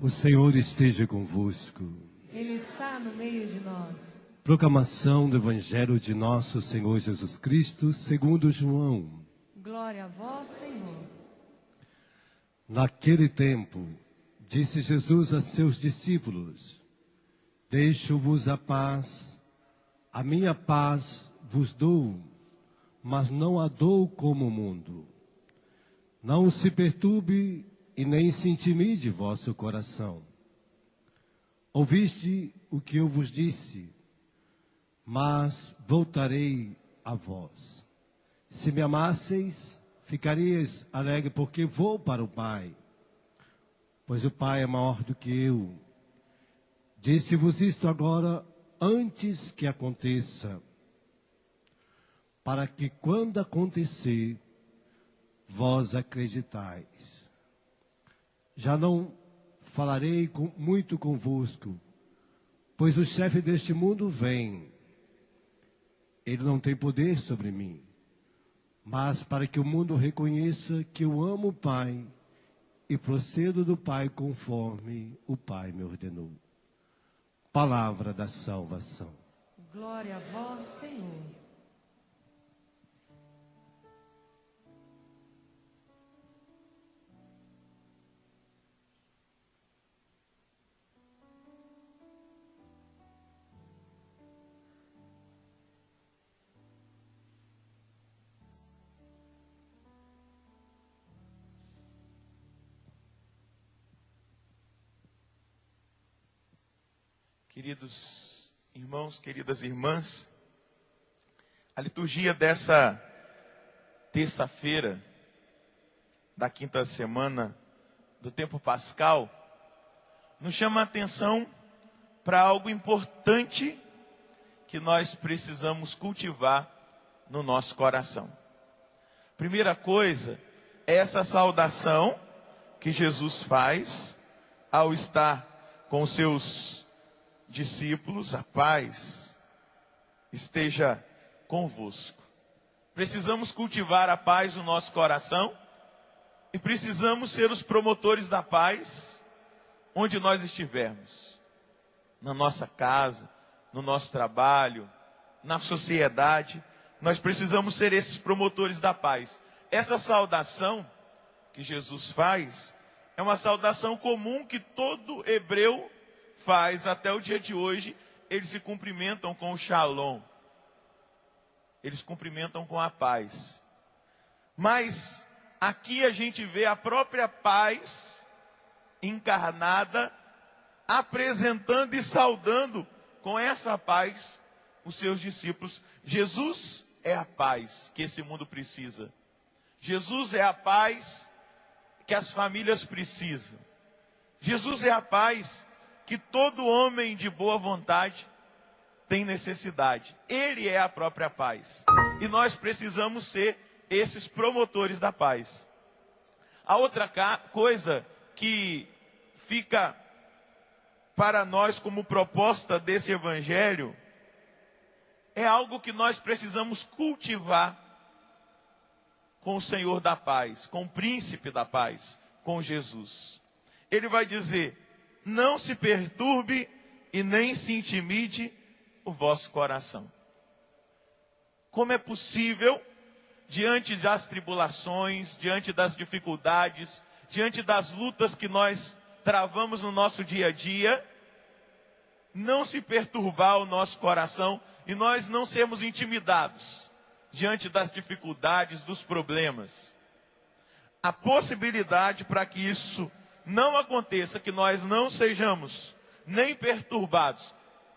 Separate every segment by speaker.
Speaker 1: O Senhor esteja convosco.
Speaker 2: Ele está no meio de nós.
Speaker 1: Proclamação do Evangelho de nosso Senhor Jesus Cristo, segundo João.
Speaker 2: Glória a vós, Senhor.
Speaker 1: Naquele tempo, disse Jesus a seus discípulos: Deixo-vos a paz, a minha paz vos dou, mas não a dou como o mundo. Não se perturbe e nem se intimide vosso coração. Ouviste o que eu vos disse, mas voltarei a vós. Se me amasseis, ficareis alegre, porque vou para o Pai, pois o Pai é maior do que eu. Disse-vos isto agora, antes que aconteça, para que quando acontecer, vós acreditais. Já não falarei muito convosco, pois o chefe deste mundo vem. Ele não tem poder sobre mim, mas para que o mundo reconheça que eu amo o Pai e procedo do Pai conforme o Pai me ordenou. Palavra da salvação.
Speaker 2: Glória a vós, Senhor.
Speaker 3: Queridos irmãos, queridas irmãs, a liturgia dessa terça-feira da quinta semana do tempo pascal nos chama a atenção para algo importante que nós precisamos cultivar no nosso coração. Primeira coisa é essa saudação que Jesus faz ao estar com os seus discípulos: a paz esteja convosco. Precisamos cultivar a paz no nosso coração e precisamos ser os promotores da paz onde nós estivermos. Na nossa casa, no nosso trabalho, na sociedade, nós precisamos ser esses promotores da paz. Essa saudação que Jesus faz é uma saudação comum que todo hebreu faz até o dia de hoje. Eles se cumprimentam com o shalom. Eles cumprimentam com a paz. Mas aqui a gente vê a própria paz encarnada, apresentando e saudando com essa paz os seus discípulos. Jesus é a paz que esse mundo precisa. Jesus é a paz que as famílias precisam. Jesus é a paz que todo homem de boa vontade tem necessidade. Ele é a própria paz. E nós precisamos ser esses promotores da paz. A outra coisa que fica para nós como proposta desse evangelho é algo que nós precisamos cultivar com o Senhor da paz, com o príncipe da paz, com Jesus. Ele vai dizer: não se perturbe e nem se intimide o vosso coração. Como é possível, diante das tribulações, diante das dificuldades, diante das lutas que nós travamos no nosso dia a dia, não se perturbar o nosso coração e nós não sermos intimidados diante das dificuldades, dos problemas? A possibilidade para que isso não aconteça, que nós não sejamos nem perturbados,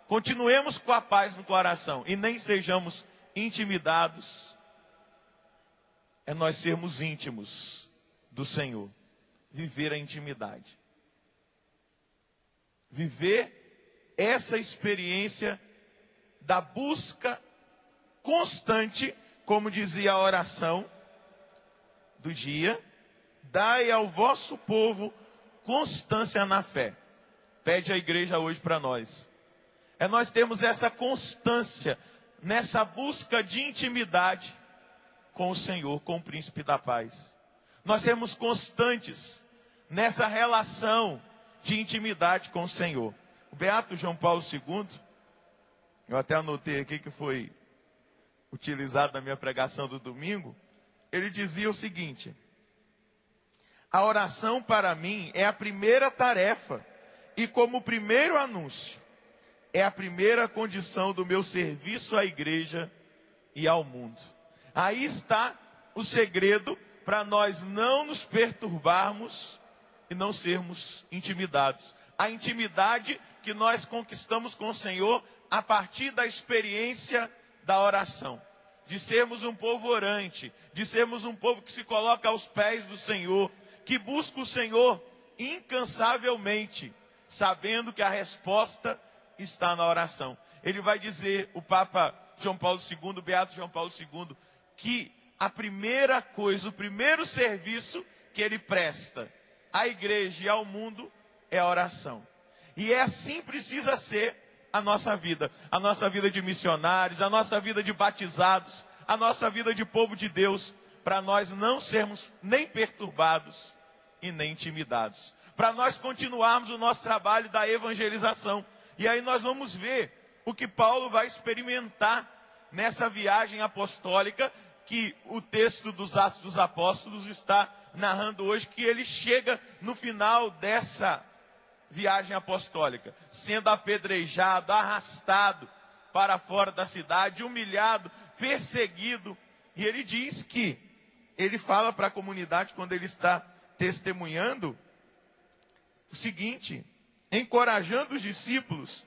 Speaker 3: continuemos com a paz no coração e nem sejamos intimidados, é nós sermos íntimos do Senhor, viver a intimidade, viver essa experiência da busca constante, como dizia a oração do dia: dai ao vosso povo constância na fé. Pede a igreja hoje para nós. É nós termos essa constância nessa busca de intimidade com o Senhor, com o príncipe da paz. Nós sermos constantes nessa relação de intimidade com o Senhor. O beato João Paulo II, eu até anotei aqui que foi utilizado na minha pregação do domingo, ele dizia o seguinte: a oração para mim é a primeira tarefa e como primeiro anúncio, é a primeira condição do meu serviço à igreja e ao mundo. Aí está o segredo para nós não nos perturbarmos e não sermos intimidados. A intimidade que nós conquistamos com o Senhor a partir da experiência da oração. De sermos um povo orante, de sermos um povo que se coloca aos pés do Senhor, que busca o Senhor incansavelmente, sabendo que a resposta está na oração. Ele vai dizer, o Papa João Paulo II, o Beato João Paulo II, que a primeira coisa, o primeiro serviço que ele presta à igreja e ao mundo é a oração. E é assim precisa ser a nossa vida de missionários, a nossa vida de batizados, a nossa vida de povo de Deus, para nós não sermos nem perturbados e nem intimidados, para nós continuarmos o nosso trabalho da evangelização. E aí nós vamos ver o que Paulo vai experimentar nessa viagem apostólica, que o texto dos Atos dos Apóstolos está narrando hoje, que ele chega no final dessa viagem apostólica, sendo apedrejado, arrastado para fora da cidade, humilhado, perseguido. E ele diz que, ele fala para a comunidade, quando ele está testemunhando, o seguinte: encorajando os discípulos,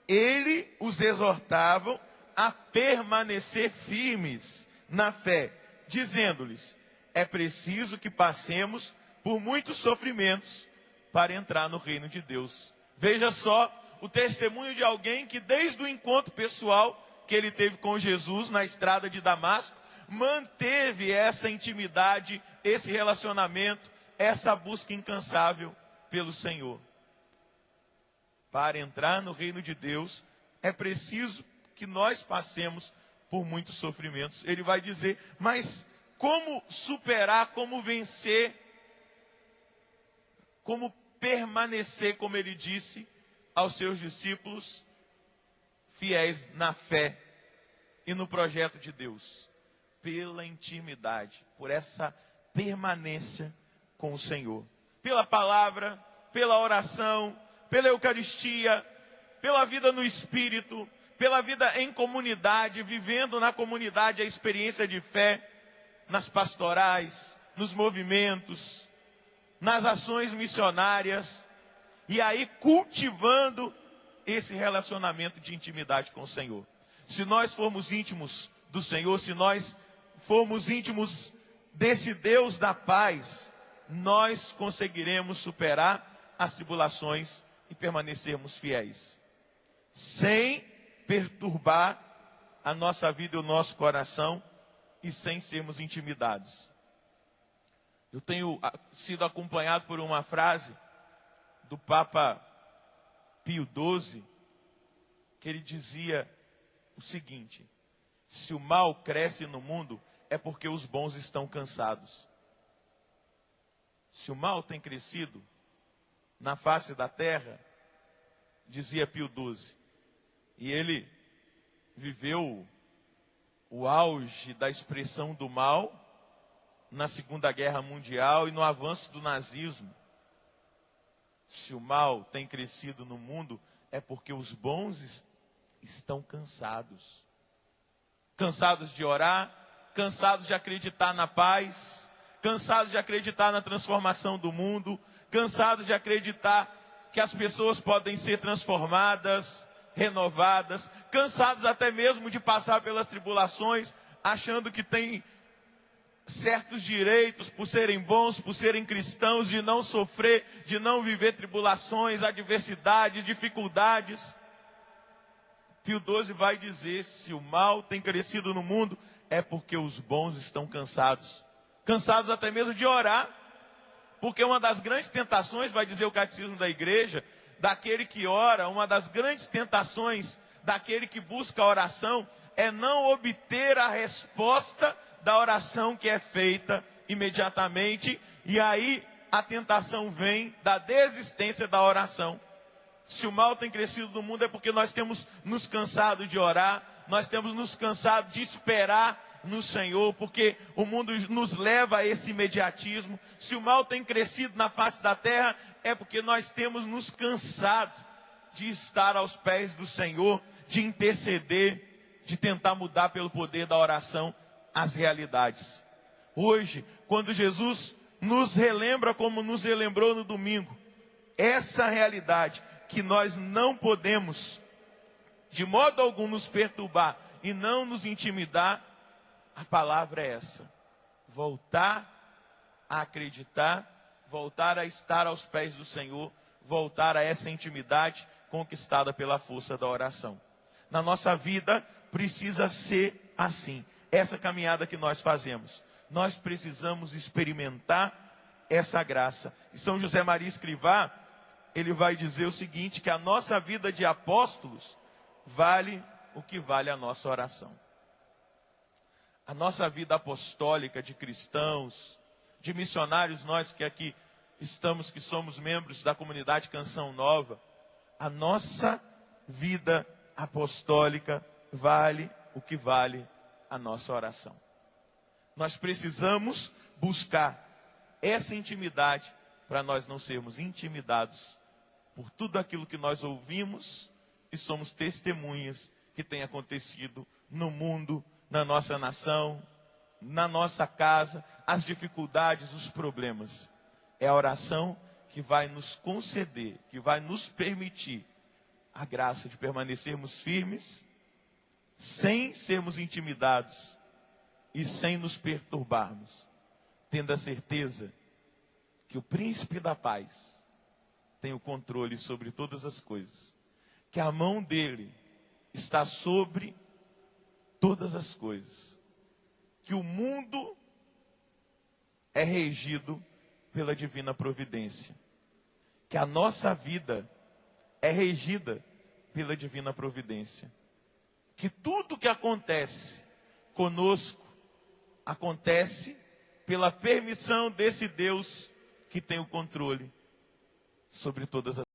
Speaker 3: ele os exortava a permanecer firmes na fé, dizendo-lhes: é preciso que passemos por muitos sofrimentos para entrar no reino de Deus. Veja só o testemunho de alguém que desde o encontro pessoal que ele teve com Jesus na estrada de Damasco, manteve essa intimidade, esse relacionamento, essa busca incansável pelo Senhor. Para entrar no reino de Deus, é preciso que nós passemos por muitos sofrimentos. Ele vai dizer, mas como superar, como vencer, como permanecer, como ele disse aos seus discípulos, fiéis na fé e no projeto de Deus? Pela intimidade, por essa permanência com o Senhor. Pela palavra, pela oração, pela Eucaristia, pela vida no Espírito, pela vida em comunidade, vivendo na comunidade a experiência de fé, nas pastorais, nos movimentos, nas ações missionárias, e aí cultivando esse relacionamento de intimidade com o Senhor. Se nós formos íntimos do Senhor, se nós formos íntimos desse Deus da paz, nós conseguiremos superar as tribulações e permanecermos fiéis, sem perturbar a nossa vida e o nosso coração, e sem sermos intimidados. Eu tenho sido acompanhado por uma frase do Papa Pio XII, que ele dizia o seguinte: se o mal cresce no mundo, é porque os bons estão cansados. Se o mal tem crescido na face da terra, dizia Pio XII, e ele viveu o auge da expressão do mal na Segunda Guerra Mundial e no avanço do nazismo. Se o mal tem crescido no mundo, é porque os bons estão cansados. Cansados de orar, cansados de acreditar na paz, cansados de acreditar na transformação do mundo, cansados de acreditar que as pessoas podem ser transformadas, renovadas, cansados até mesmo de passar pelas tribulações, achando que tem certos direitos por serem bons, por serem cristãos, de não sofrer, de não viver tribulações, adversidades, dificuldades. Pio XII vai dizer, se o mal tem crescido no mundo, é porque os bons estão cansados. Cansados até mesmo de orar, porque uma das grandes tentações, vai dizer o Catecismo da Igreja, daquele que ora, uma das grandes tentações daquele que busca a oração, é não obter a resposta da oração que é feita imediatamente, e aí a tentação vem da desistência da oração. Se o mal tem crescido no mundo é porque nós temos nos cansado de orar, nós temos nos cansado de esperar no Senhor, porque o mundo nos leva a esse imediatismo. Se o mal tem crescido na face da terra, é porque nós temos nos cansado de estar aos pés do Senhor, de interceder, de tentar mudar pelo poder da oração as realidades. Hoje, quando Jesus nos relembra como nos relembrou no domingo, essa realidade que nós não podemos de modo algum nos perturbar e não nos intimidar, a palavra é essa: voltar a acreditar, voltar a estar aos pés do Senhor, voltar a essa intimidade conquistada pela força da oração. Na nossa vida precisa ser assim, essa caminhada que nós fazemos. Nós precisamos experimentar essa graça. E São José Maria Escrivá, ele vai dizer o seguinte, que a nossa vida de apóstolos vale o que vale a nossa oração. A nossa vida apostólica de cristãos, de missionários, nós que aqui estamos, que somos membros da comunidade Canção Nova, a nossa vida apostólica vale o que vale a nossa oração. Nós precisamos buscar essa intimidade para nós não sermos intimidados por tudo aquilo que nós ouvimos e somos testemunhas que tem acontecido no mundo, na nossa nação, na nossa casa, as dificuldades, os problemas. É a oração que vai nos conceder, que vai nos permitir a graça de permanecermos firmes, sem sermos intimidados e sem nos perturbarmos, tendo a certeza que o príncipe da paz tem o controle sobre todas as coisas, que a mão dele está sobre todas as coisas, que o mundo é regido pela divina providência, que a nossa vida é regida pela divina providência, que tudo que acontece conosco acontece pela permissão desse Deus que tem o controle sobre todas as